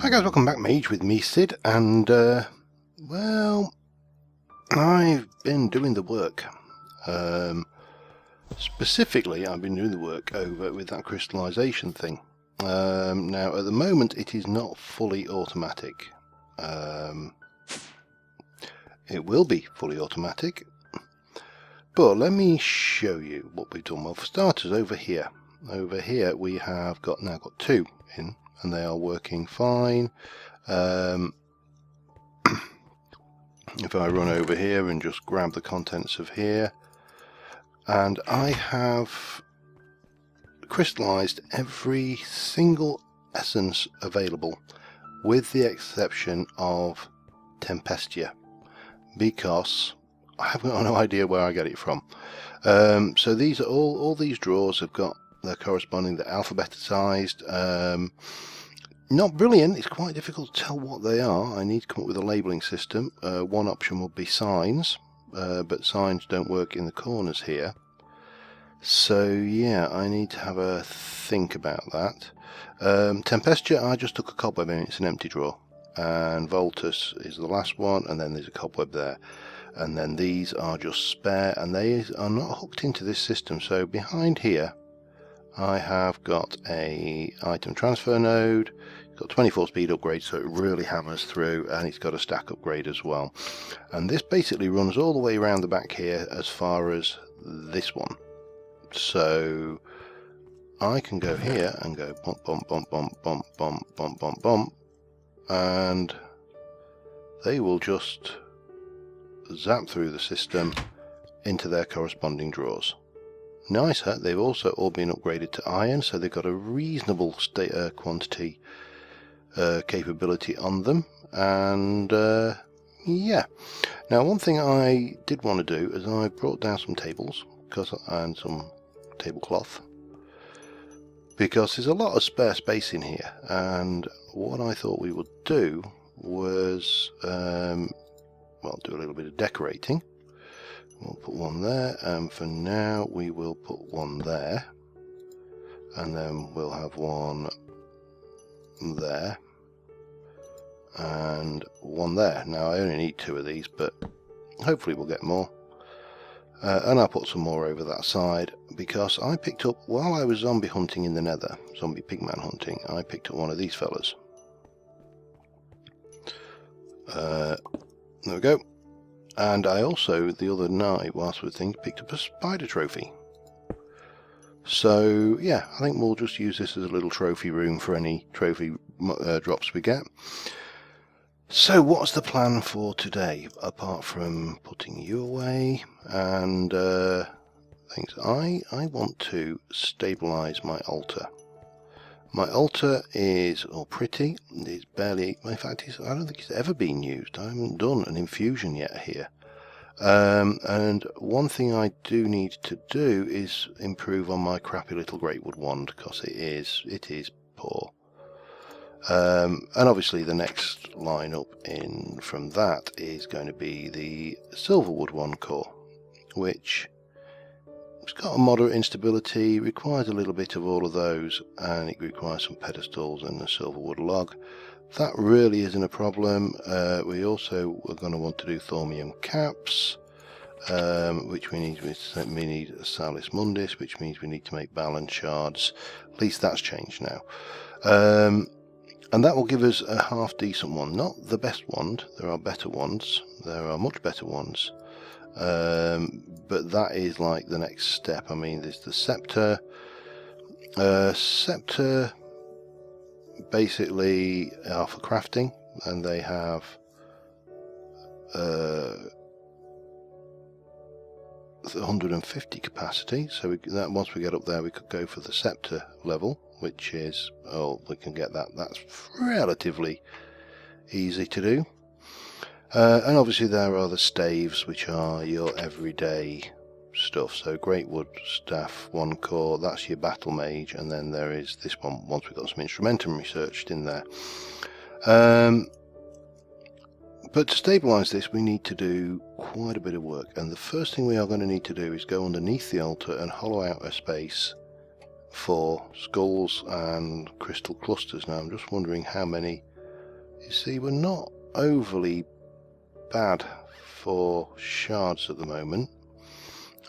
Hi guys, welcome back. Mage with me, Sid, and well, I've been doing the work. Specifically, I've been doing the work over with that crystallization thing. Now, at the moment, it is not fully automatic. It will be fully automatic, but let me show you what we've done. Well, for starters, over here we have now got two in, and they are working fine. If I run over here and just grab the contents of here, and I have crystallized every single essence available with the exception of Tempestia, because I have got no idea where I get it from. So these are all these drawers have got their corresponding, they're alphabetized. Not brilliant, it's quite difficult to tell what they are. I need to come up with a labelling system. One option would be signs, but signs don't work in the corners here. So yeah, I need to have a think about that. Tempestia, I just took a cobweb in, it's an empty drawer. And Voltus is the last one, and then there's a cobweb there. And then these are just spare, and they are not hooked into this system. So behind here, I have got a item transfer node. It's got 24 speed upgrade, so it really hammers through, and it's got a stack upgrade as well. And this basically runs all the way around the back here as far as this one. So I can go here and go bump, bump, bump, bump, bump, bump, bump, bump, bump, and they will just zap through the system into their corresponding drawers. Nicer, they've also all been upgraded to iron, so they've got a reasonable quantity capability on them. And yeah, now one thing I did want to do is I brought down some tables and some tablecloth, because there's a lot of spare space in here, and what I thought we would do was well, do a little bit of decorating. We'll put one there, and for now we will put one there, and then we'll have one there and one there. Now I only need two of these, but hopefully we'll get more. And I'll put some more over that side, because I picked up, while I was zombie hunting in the nether, zombie pigman hunting, I picked up one of these fellas. There we go. And I also, the other night, whilst we were thinking, picked up a spider trophy. So yeah, I think we'll just use this as a little trophy room for any trophy drops we get. So what's the plan for today, apart from putting you away and things? I want to stabilize my altar. My altar is all pretty. It's barely, in fact, I don't think it's ever been used. I haven't done an infusion yet here. And one thing I do need to do is improve on my crappy little greatwood wand, because it is poor. And obviously the next line up in from that is going to be the silverwood wand core, which it's got a moderate instability, requires a little bit of all of those, and it requires some pedestals and a silverwood log. That really isn't a problem. We also are going to want to do thormium caps, which we need Salis Mundis, which means we need to make balance shards. At least that's changed now. And that will give us a half decent one. Not the best wand, there are better ones, there are much better ones. But that is like the next step. I mean, there's the scepter. Scepter basically are for crafting, and they have 150 capacity. So that once we get up there, we could go for the scepter level, which is, oh, we can get that. That's relatively easy to do. And obviously there are the staves, which are your everyday stuff. So greatwood staff, one core, that's your battle mage, and then there is this one once we've got some instrumentum researched in there. But to stabilise this, we need to do quite a bit of work, and the first thing we are going to need to do is go underneath the altar and hollow out a space for skulls and crystal clusters. Now I'm just wondering how many You see, we're not overly bad for shards at the moment.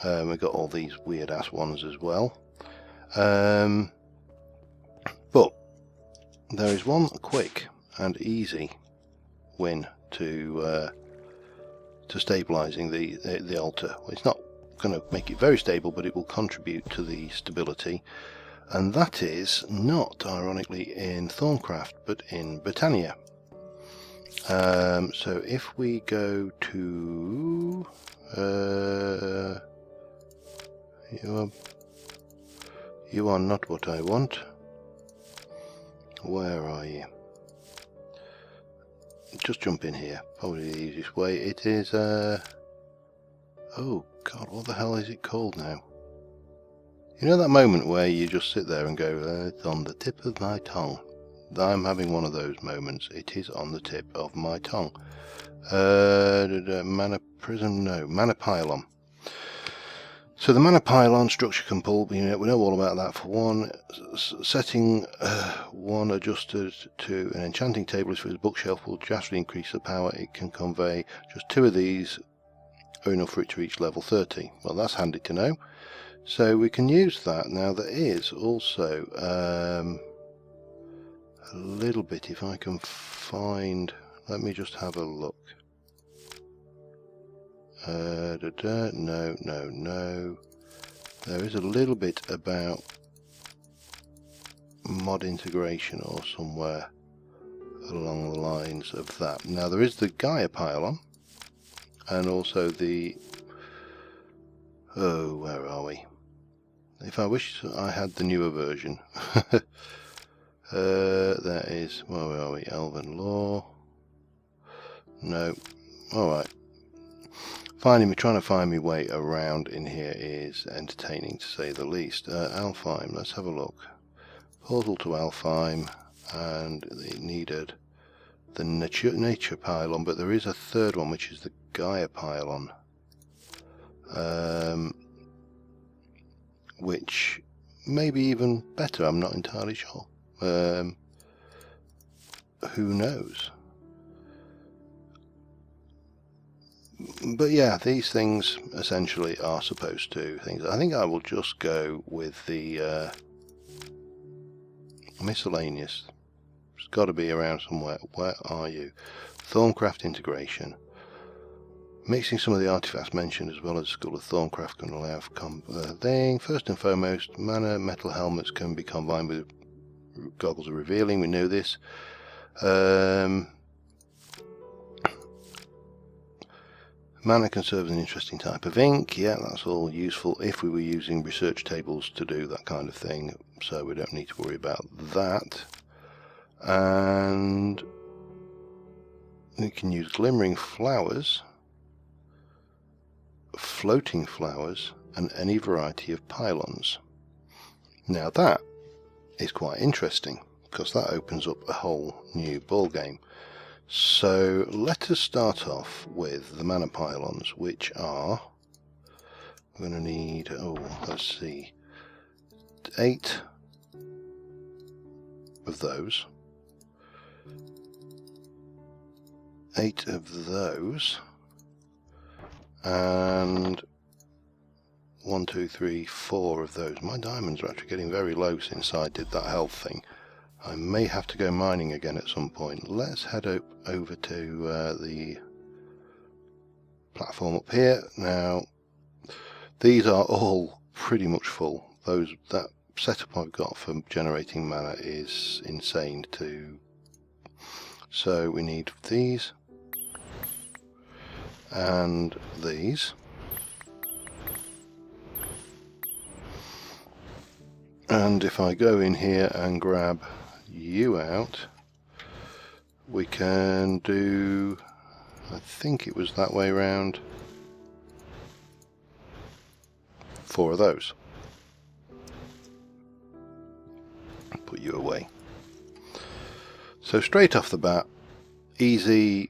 We've got all these weird ass ones as well. But there is one quick and easy win to stabilizing the altar. It's not going to make it very stable, but it will contribute to the stability, and that is not ironically in Thorncraft but in Britannia. So if we go to you are not what I want. Where are you? Just jump in here, probably the easiest way. It is oh god, what the hell is it called now? You know that moment where you just sit there and go, it's on the tip of my tongue. I'm having one of those moments. It is on the tip of my tongue. Mana prism? No, mana pylon. So the mana pylon structure can pull, we know all about that. For one, setting one adjusted to an enchanting table for his bookshelf will drastically increase the power it can convey. Just 2 of these are enough for it to reach level 30. Well, that's handy to know. So we can use that. Now there is also a little bit, if I can find, let me just have a look. No. There is a little bit about mod integration or somewhere along the lines of that. Now there is the Gaia pylon, and also the, oh, where are we? If I wish I had the newer version. There is, where are we? Elven Law. No. Alright. Trying to find my way around in here is entertaining, to say the least. Alfheim, let's have a look. Portal to Alfheim, and it needed the nature pylon, but there is a third one, which is the Gaia pylon, which may be even better. I'm not entirely sure. Who knows? But yeah, these things essentially are supposed to things. I think I will just go with the miscellaneous. It's got to be around somewhere. Where are you? Thorncraft integration. Mixing some of the artifacts mentioned as well as School of Thorncraft can allow for thing. First and foremost, mana metal helmets can be combined with goggles of revealing. We know this. Mana can serve as an interesting type of ink. Yeah, that's all useful if we were using research tables to do that kind of thing, so we don't need to worry about that. And we can use glimmering flowers, floating flowers, and any variety of pylons. Now that is quite interesting, because that opens up a whole new ball game. So let us start off with the mana pylons, which are, we're going to need, let's see, 8 of those. 8 of those. And 1, 2, 3, 4 of those. My diamonds are actually getting very low since I did that health thing. I may have to go mining again at some point. Let's head over to the platform up here. Now, these are all pretty much full. That setup I've got for generating mana is insane too. So we need these and these. And if I go in here and grab you out, we can do, I think it was that way round, 4 of those. Put you away. So straight off the bat, easy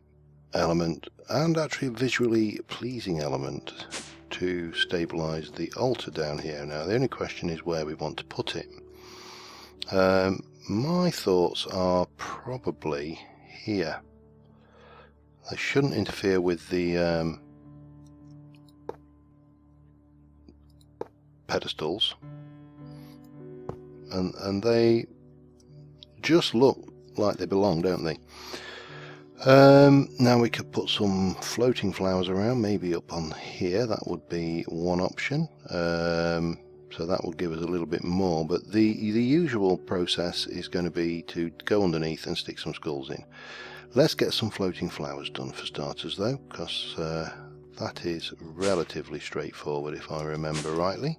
element, and actually a visually pleasing element to stabilize the altar down here. Now the only question is where we want to put it. My thoughts are probably here. They shouldn't interfere with the pedestals, and they just look like they belong, don't they? Now we could put some floating flowers around, maybe up on here. That would be one option. So that will give us a little bit more, but the usual process is going to be to go underneath and stick some skulls in. Let's get some floating flowers done for starters though, because that is relatively straightforward if I remember rightly.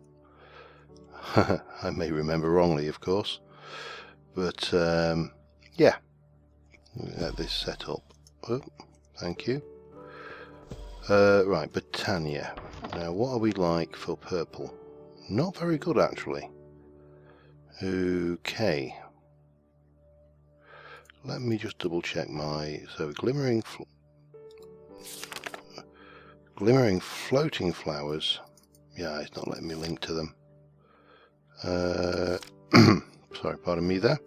I may remember wrongly, of course, but yeah, get this set up. Oh, thank you. Right, Britannia. Now what are we like for purple? Not very good actually. Okay. Let me just double check my... So glimmering floating flowers. Yeah, it's not letting me link to them. Sorry, pardon me there.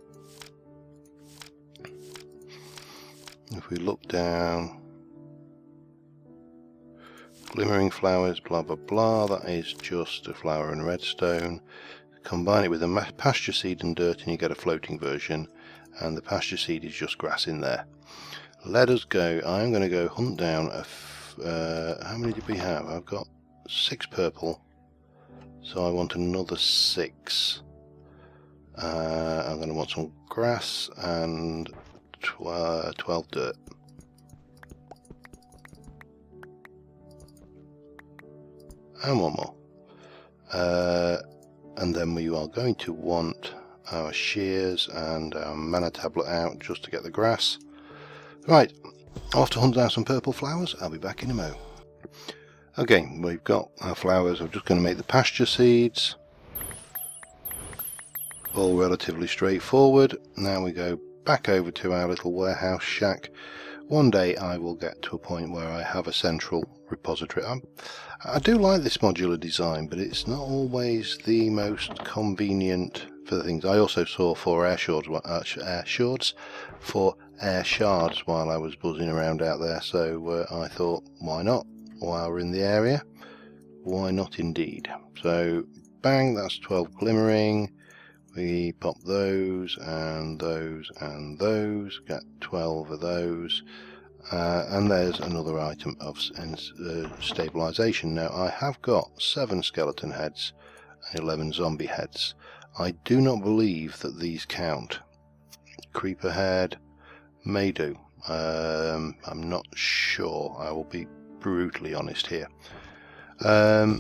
If we look down, glimmering flowers, blah blah blah, that is just a flower and redstone. Combine it with a pasture seed and dirt and you get a floating version, and the pasture seed is just grass in there. Let us go. I'm going to go hunt down how many did we have? I've got 6 purple, so I want another 6. I'm going to want some grass and 12 dirt. And one more. And then we are going to want our shears and our mana tablet out just to get the grass. Right, off to hunt down some purple flowers. I'll be back in a mo. Okay, we've got our flowers. I'm just going to make the pasture seeds. All relatively straightforward. Now we go back over to our little warehouse shack. One day I will get to a point where I have a central repository. I do like this modular design, but it's not always the most convenient for the things. I also saw 4 air shards while I was buzzing around out there, so I thought, why not? While we're in the area, why not indeed? So bang, that's 12 glimmering. We pop those and those and those, get 12 of those, and there's another item of stabilization. Now I have got 7 skeleton heads and 11 zombie heads. I do not believe that these count. Creeper head may do. I'm not sure. I will be brutally honest here. But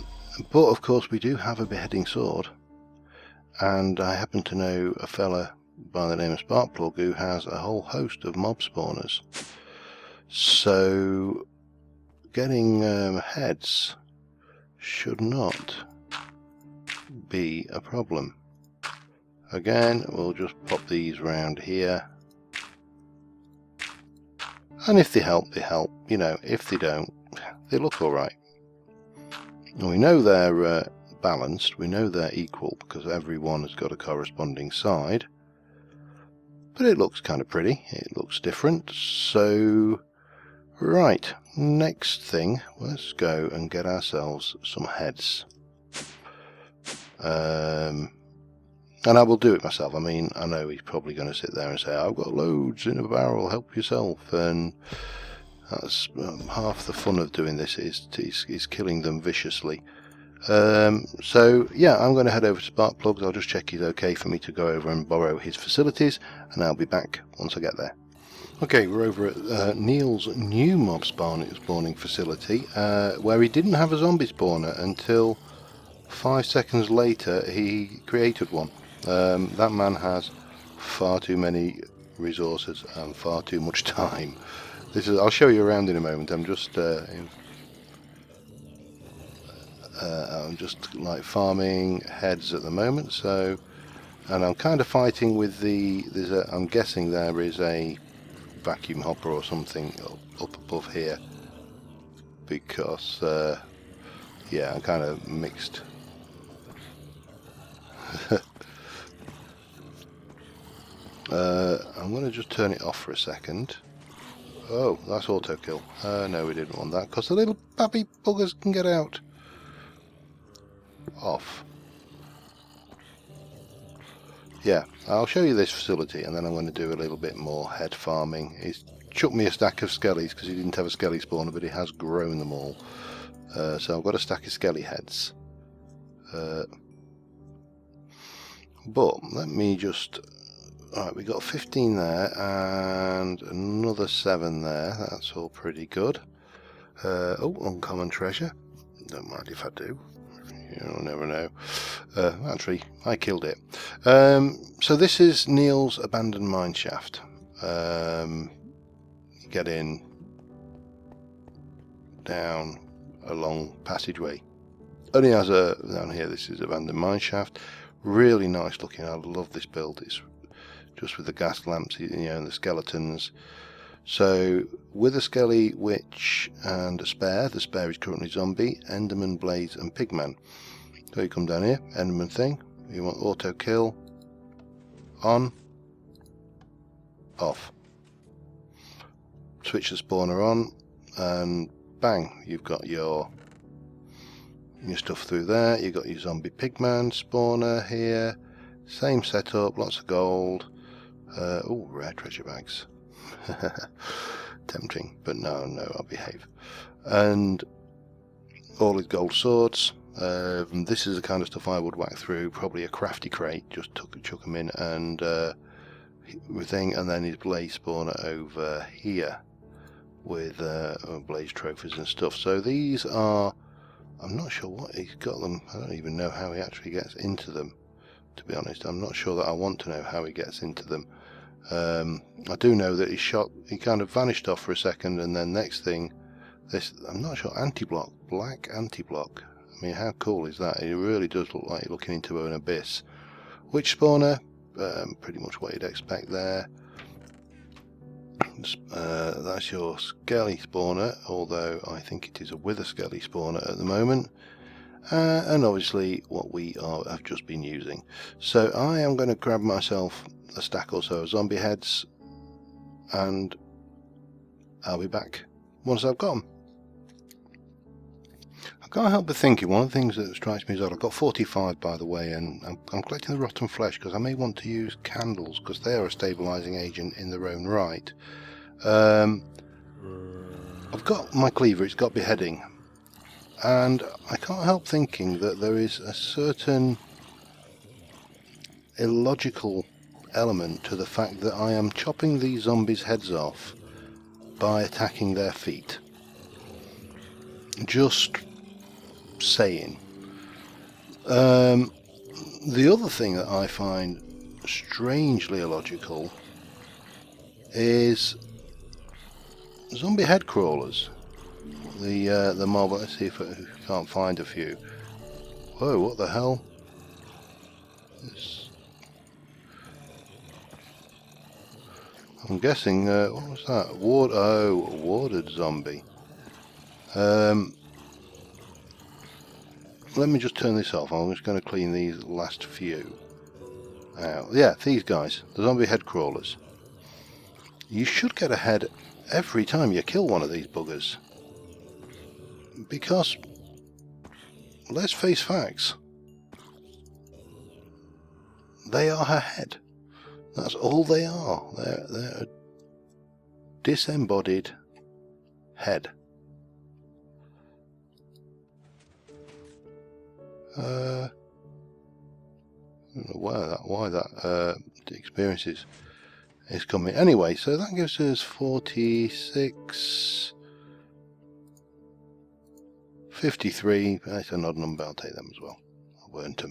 of course we do have a beheading sword. And I happen to know a fella by the name of Sparkplug who has a whole host of mob spawners. So getting heads should not be a problem. Again, we'll just pop these round here. And if they help, they help. You know, if they don't, they look alright. And we know they're balanced, we know they're equal because everyone has got a corresponding side, but it looks kind of pretty, it looks different. So right, next thing, let's go and get ourselves some heads, and I will do it myself. I mean, I know he's probably going to sit there and say, I've got loads in a barrel, help yourself, and that's half the fun of doing this is killing them viciously. So yeah, I'm going to head over to Sparkplugs. I'll just check he's okay for me to go over and borrow his facilities, and I'll be back once I get there. Okay, we're over at Neil's new mob spawning facility, where he didn't have a zombie spawner until 5 seconds later he created one. That man has far too many resources and far too much time. I'll show you around in a moment. I'm just like farming heads at the moment, so, and I'm kind of fighting with I'm guessing there is a vacuum hopper or something up above here, because yeah, I'm kind of mixed. I'm going to just turn it off for a second. Oh, that's auto kill. No, we didn't want that because the little babby buggers can get out. Off. Yeah, I'll show you this facility and then I'm going to do a little bit more head farming. He's chucked me a stack of skellies because he didn't have a skelly spawner, but he has grown them all. So I've got a stack of skelly heads. But let me just... Alright, we got 15 there and another 7 there. That's all pretty good. Oh, uncommon treasure. Don't mind if I do. You'll never know. Actually, I killed it. So this is Neil's abandoned mine shaft. You get in down a long passageway. Only has a down here. This is abandoned mine shaft. Really nice looking. I love this build. It's just with the gas lamps, you know, and the skeletons. So with a skelly, witch, and a spare. The spare is currently zombie, enderman, blaze, and pigman. So you come down here, enderman thing. You want auto kill. On. Off. Switch the spawner on, and bang, you've got your stuff through there. You've got your zombie pigman spawner here. Same setup, lots of gold. Oh, rare treasure bags. Tempting, but no, I'll behave. And all his gold swords. This is the kind of stuff I would whack through. Probably a crafty crate. Just chuck them in and everything. And then his blaze spawner over here with blaze trophies and stuff. So these are. I'm not sure what he's got them. I don't even know how he actually gets into them. To be honest, I'm not sure that I want to know how he gets into them. I do know that he kind of vanished off for a second, and then next thing, this, I'm not sure, anti-block, black anti-block. I mean, how cool is that? It really does look like you're looking into an abyss. Witch spawner, pretty much what you'd expect there. That's your skelly spawner, although I think it is a wither skelly spawner at the moment. And obviously what we have just been using. So I am going to grab myself a stack or so of zombie heads, and I'll be back once I've got them. I can't help but thinking, one of the things that strikes me is that I've got 45 by the way, and I'm collecting the rotten flesh because I may want to use candles because they are a stabilising agent in their own right. I've got my cleaver, it's got beheading. And I can't help thinking that there is a certain illogical element to the fact that I am chopping these zombies' heads off by attacking their feet. Just saying. The other thing that I find strangely illogical is zombie head crawlers. The mob. Let's see if I can't find a few. Whoa! What the hell? I'm guessing. What was that? Warded zombie. Let me just turn this off. I'm just going to clean these last few out. Yeah, these guys, the zombie head crawlers. You should get a head every time you kill one of these buggers. Because, let's face facts, they are her head. That's all they are. They're a disembodied head. I don't know why that experience is coming. Anyway, so that gives us 46... 53, that's an odd number, I'll take them as well. I weren't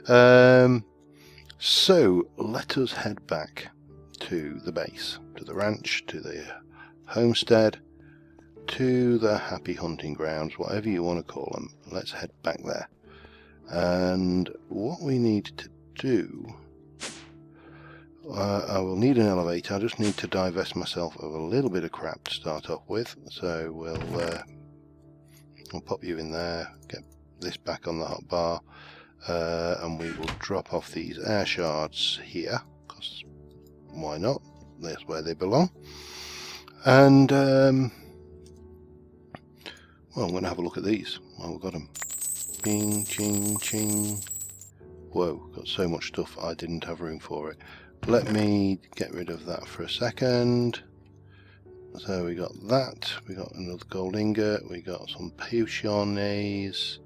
them. So, let us head back to the base, to the ranch, to the homestead, to the happy hunting grounds, whatever you want to call them. Let's head back there. And what we need to do... I will need an elevator. I just need to divest myself of a little bit of crap to start off with. So we'll pop you in there, get this back on the hotbar, and we will drop off these air shards here, because why not? that's where they belong. And well, I'm going to have a look at these. Well, we've got them. Ching, ching, ching. Whoa, got so much stuff I didn't have room for it. Let me get rid of that for a second. So we got that, we got another gold ingot, we got some potions.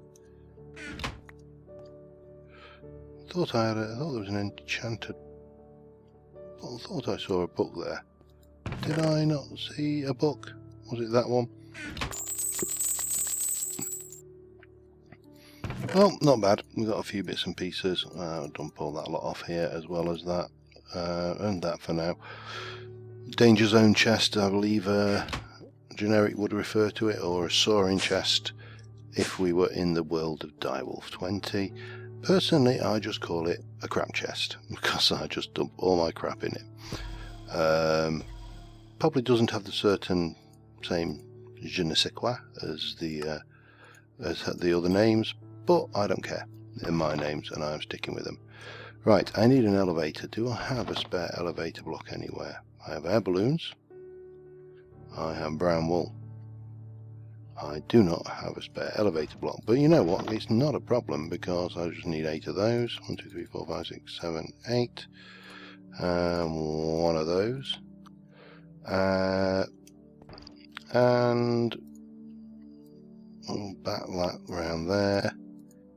I thought there was an enchanted. I thought I saw a book there. Did I not see a book? Was it that one? Well, not bad. We got a few bits and pieces. I'll dump all that lot off here as well as that, and that for now. Danger zone chest, I believe generic would refer to it, or a soaring chest if we were in the world of Direwolf 20. Personally, I just call it a crap chest because I just dump all my crap in it. Probably doesn't have the certain same je ne sais quoi as the other names, but I don't care. They're my names and I'm sticking with them. Right, I need an elevator. Do I have a spare elevator block anywhere? I have air balloons. I have brown wool. I do not have a spare elevator block, but you know what? It's not a problem because I just need 8 of those. 1, 2, 3, 4, 5, 6, 7, 8. One of those. And I'll back that round there.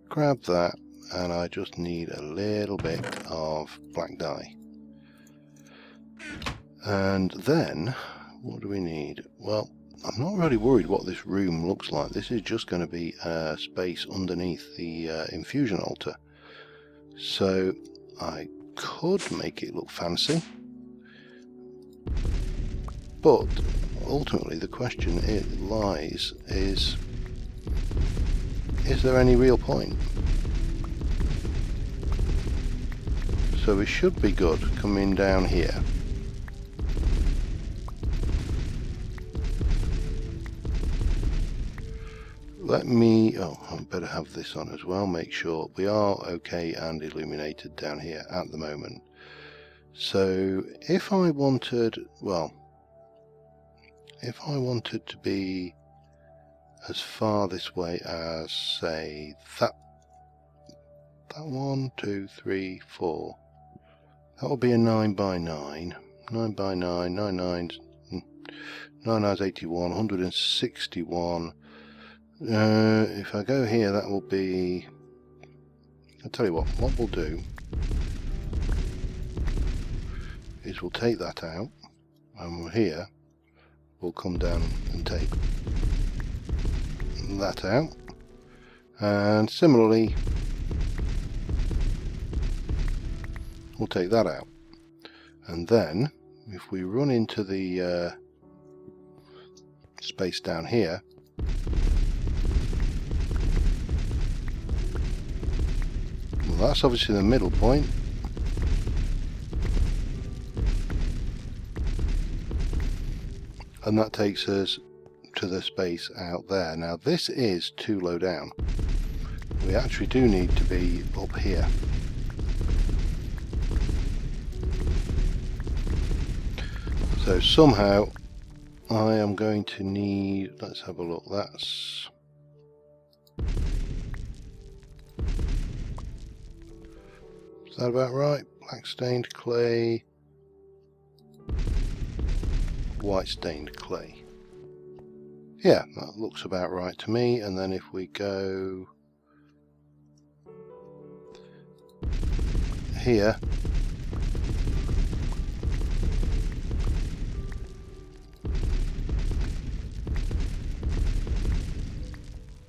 Grab that, and I just need a little bit of black dye. And then, what do we need? Well, I'm not really worried what this room looks like. This is just going to be a space underneath the infusion altar. So I could make it look fancy. But ultimately the question lies is there any real point? So we should be good coming down here. Let me, I better have this on as well, make sure we are okay and illuminated down here at the moment. So if I wanted, well, if I wanted to be as far this way as, say, that 1, 2, 3, 4, that would be a 9 by 9, 9 by 9, 9 nines, 9 nines 81, 161. If I go here, that will be, I'll tell you what we'll do is we'll take that out, and we're here, we'll come down and take that out, and similarly we'll take that out, and then if we run into the space down here, well, that's obviously the middle point. And that takes us to the space out there. Now this is too low down. We actually do need to be up here. So somehow I am going to need, let's have a look, that's, is that about right? Black stained clay, white stained clay. Yeah, that looks about right to me. And then if we go here,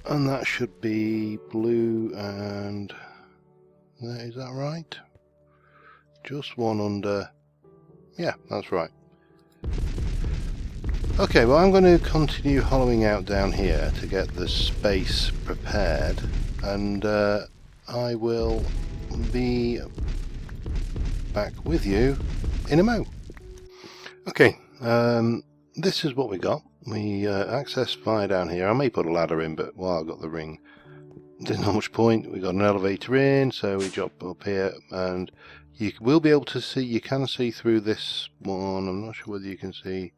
and that should be blue, and is that right? Just one under, yeah, that's right. Okay, well I'm going to continue hollowing out down here to get the space prepared, and I will be back with you in a mo. Okay, this is what we got. We access via down here. I may put a ladder in, but while I've got the ring, there's not much point. We got an elevator in, so we drop up here, and You will be able to see, you can see through this one. I'm not sure whether you can see.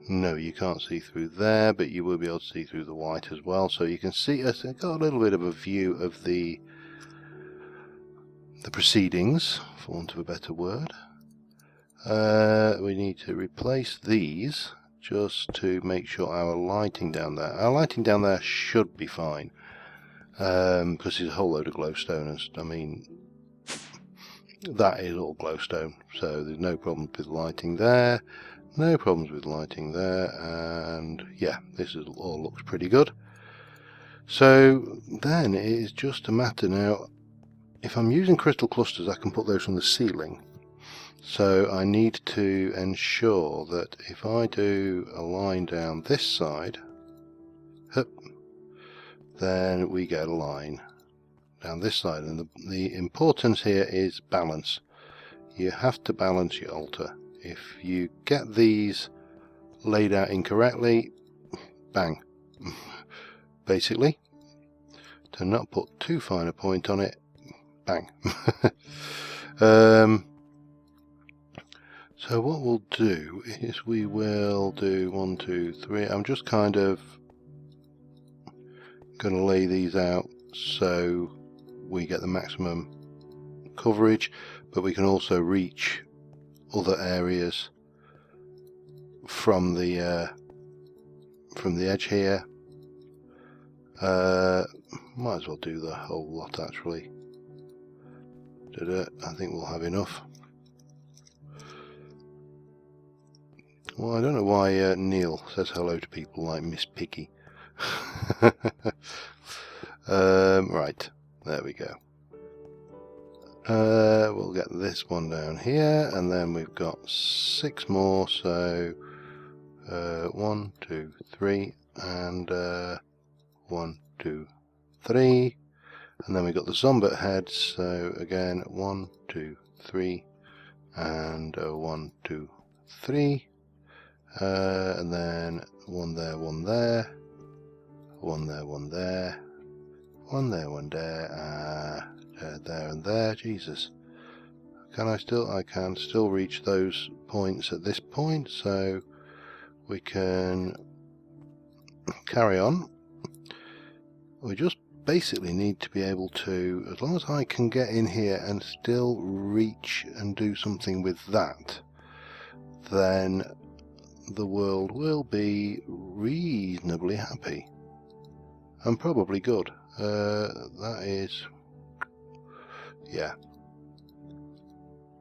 No, you can't see through there, but you will be able to see through the white as well. So you can see, I've got a little bit of a view of the proceedings, for want of a better word. We need to replace these just to make sure our lighting down there. Our lighting down there should be fine, because there's a whole load of glowstone. I mean, that is all glowstone, so there's no problems with lighting there. No problems with lighting there, and yeah, this all looks pretty good. So then it is just a matter now, if I'm using crystal clusters, I can put those from the ceiling. So I need to ensure that if I do a line down this side, then we get a line down this side. And the importance here is balance. You have to balance your altar. If you get these laid out incorrectly, bang. Basically, to not put too fine a point on it, bang. So what we'll do is we will do 1, 2, 3. I'm just kind of going to lay these out so we get the maximum coverage, but we can also reach other areas from the edge here. Might as well do the whole lot actually. I think we'll have enough. Well, I don't know why Neil says hello to people like Miss Piggy. Right, there we go. We'll get this one down here, and then we've got 6 more, so 1, 2, 3, and 1, 2, 3, and then we've got the zombie heads, so again 1, 2, 3, and 1, 2, 3, and then 1 there, 1 there, 1 there, 1 there, 1 there, 1 there, there and there. Jesus, I can still reach those points at this point, so we can carry on. We just basically need to be able to, as long as I can get in here and still reach and do something with that, then the world will be reasonably happy and probably good. That is, yeah,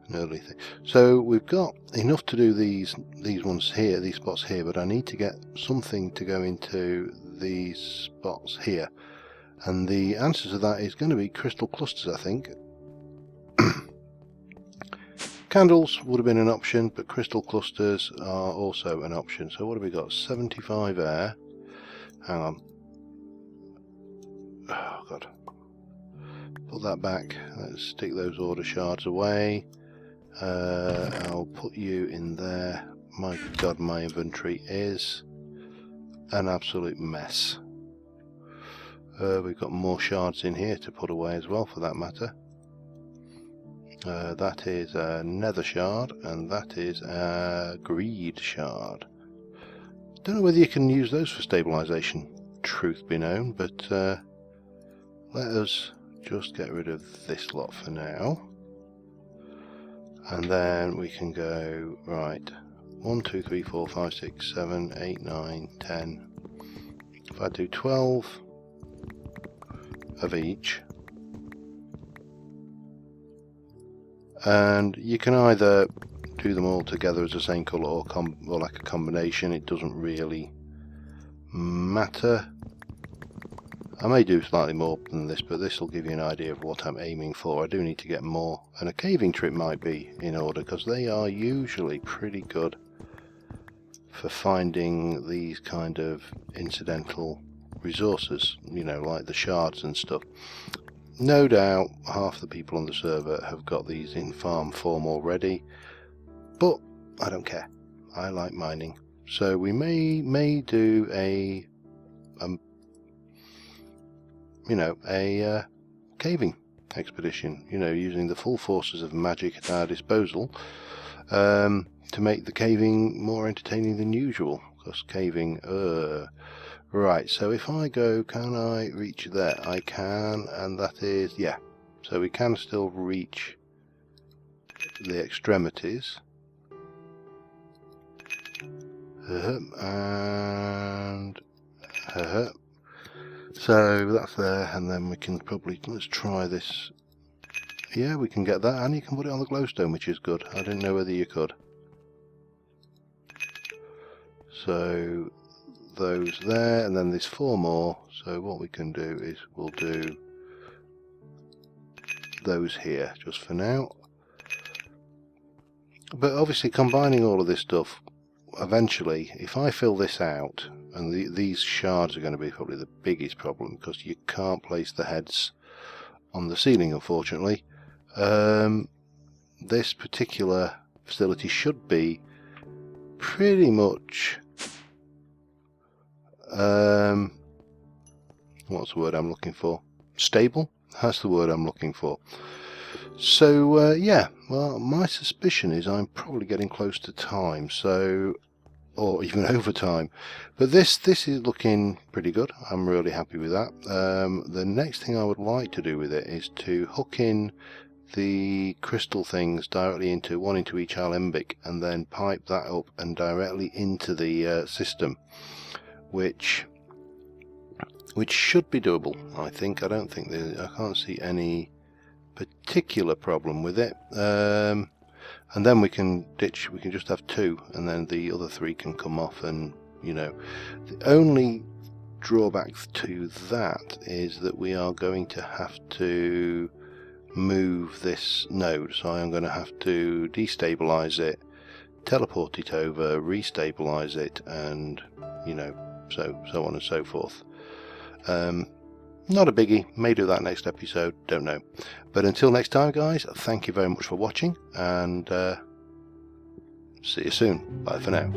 an early thing. So we've got enough to do these ones here, these spots here, but I need to get something to go into these spots here, and the answer to that is going to be crystal clusters, I think. Candles would have been an option, but crystal clusters are also an option. So what have we got? 75 air. Hang on. Oh god. Put that back. Let's stick those order shards away. I'll put you in there. My god, my inventory is an absolute mess. We've got more shards in here to put away as well, for that matter. That is a nether shard, and that is a greed shard. Don't know whether you can use those for stabilisation, truth be known, but let us just get rid of this lot for now. And then we can go, right, 1, 2, 3, 4, 5, 6, 7, 8, 9, 10. If I do 12 of each, and you can either do them all together as the same colour or like a combination. It doesn't really matter. I may do slightly more than this, but this will give you an idea of what I'm aiming for. I do need to get more, and a caving trip might be in order, because they are usually pretty good for finding these kind of incidental resources, you know, like the shards and stuff. No doubt half the people on the server have got these in farm form already, but I don't care. I like mining, so we may do a caving expedition, you know, using the full forces of magic at our disposal to make the caving more entertaining than usual. Because caving, right, so if I go, can I reach there? I can, and that is, yeah. So we can still reach the extremities. And so that's there, and then we can probably, let's try this. Yeah, we can get that, and you can put it on the glowstone, which is good. I didn't know whether you could. So those there, and then there's 4 more. So what we can do is we'll do those here just for now. But obviously combining all of this stuff, eventually, if I fill this out, and these shards are going to be probably the biggest problem because you can't place the heads on the ceiling, unfortunately. This particular facility should be pretty much what's the word I'm looking for? Stable? That's the word I'm looking for. So yeah, well, my suspicion is I'm probably getting close to time, so, or even over time. But this is looking pretty good. I'm really happy with that. The next thing I would like to do with it is to hook in the crystal things directly into one into each alembic, and then pipe that up and directly into the system, which should be doable. I think. I don't think I can't see any particular problem with it. And then we can ditch. We can just have 2, and then the other 3 can come off. And you know, the only drawback to that is that we are going to have to move this node, so I am going to have to destabilize it, teleport it over, restabilize it, and you know, so on and so forth. Not a biggie, may do that next episode, don't know. But until next time, guys, thank you very much for watching, and see you soon. Bye for now.